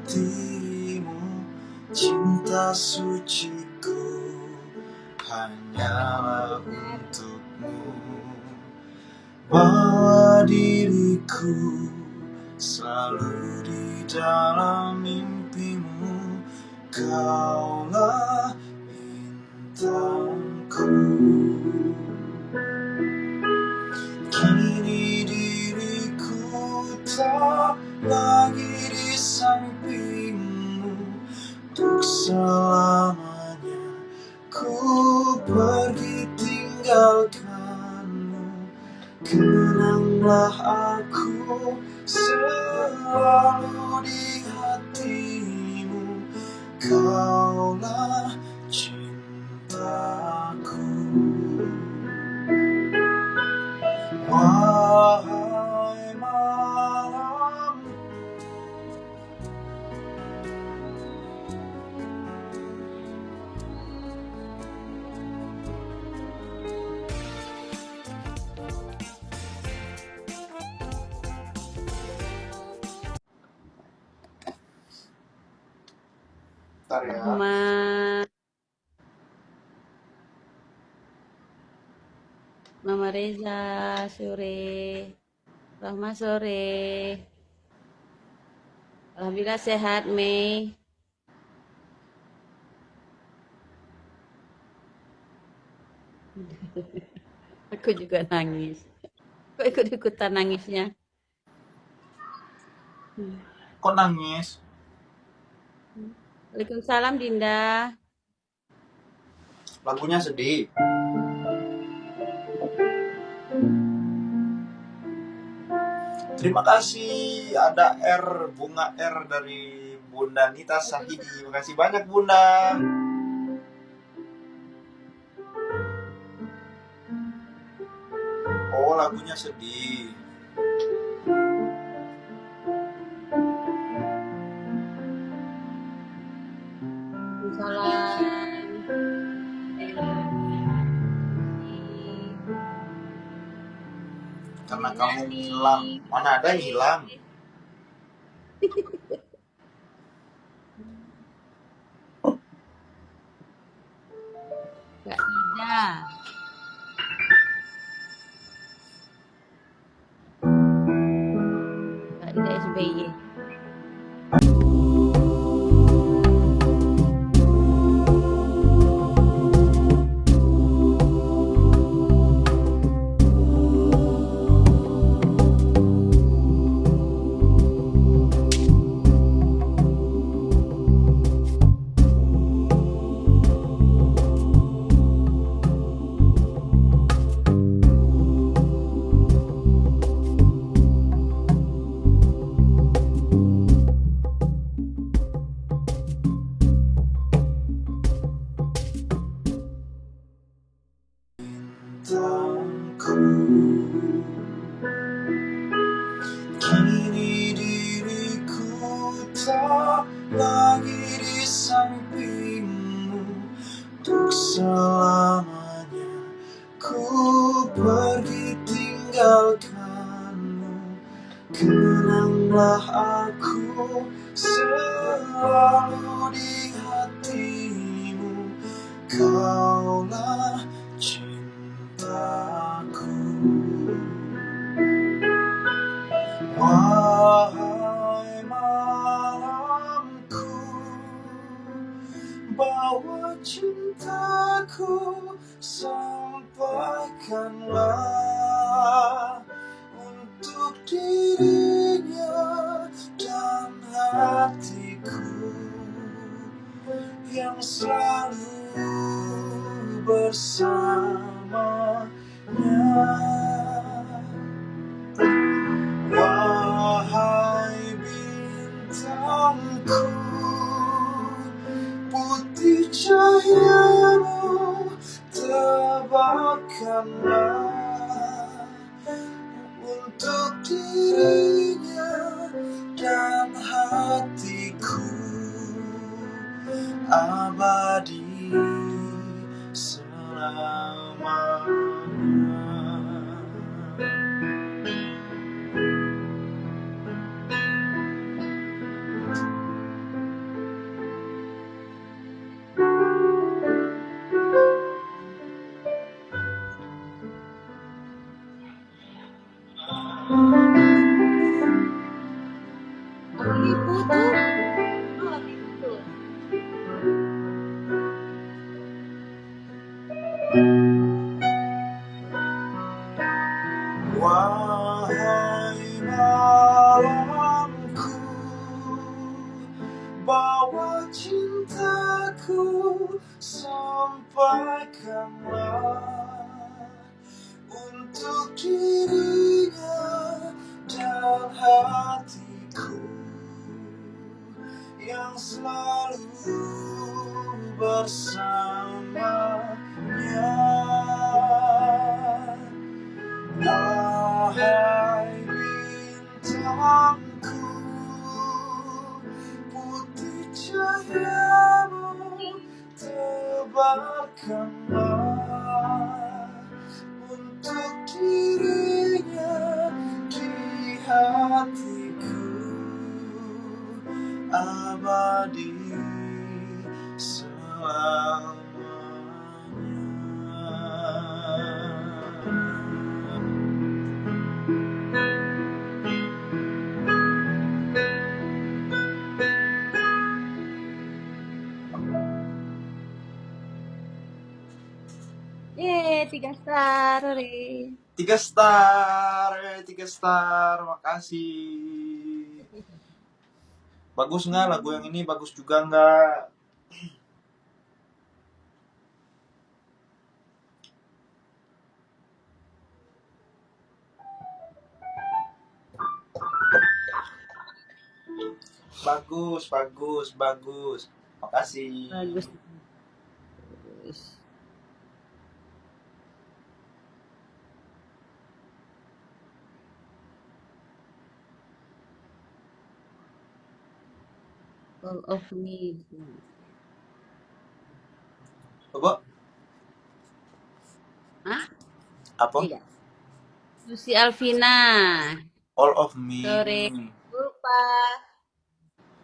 hatimu, cinta suciku hanyalah untukmu. Bawa diriku selalu di dalam mimpimu, kaulah bintangku. Kini diriku tak lagi di sampingmu, untuk selamanya ku pergi tinggalkanmu. Kenanglah aku selalu di hatimu, kaulah cintaku. Wahai malam, bentar ya. Mama Reza sore, Rahma sore. Alhamdulillah sehat, Mei. Aku juga nangis. Kok ikut-ikutan nangisnya? Kok nangis? Waalaikumsalam Dinda. Lagunya sedih. Terima kasih, ada bunga R dari Bunda Nita Sahidi. Terima kasih banyak Bunda. Oh, lagunya sedih. Salam. Karena kamu hilang. Mana ada yang hilang? Kak Ida. Kak Ida SBY. Kini diriku tak lagi di sampingmu, untuk selamanya ku pergi tinggalkanmu. Kenanglah aku selalu di hatimu, kaulah cintaku. Wahai malamku, bawa cintaku, sampaikanlah untuk dirinya dan hatiku yang selalu bersamanya. Wahai bintangku, putih cahayamu tebarkanlah untuk dirinya dan hatiku abadi selamanya. sampaikanlah untuk dirinya dan hatiku yang selalu bersamanya. Wahai bintangku, putih cahayamu tebarkanlah untuk dirinya di hatiku abadi Yeay, 3 star, Ore. 3 star, 3 star, makasih. Bagus nggak lagu yang ini? Bagus juga nggak? Bagus, bagus, bagus. Makasih. Bagus. Bagus. All of me. Apa? Hah? Apa? Tidak. Susi Alvina. All of me. Sore. Lupa.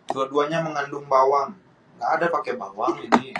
Dua-duanya mengandung bawang. Nggak ada pakai bawang ini.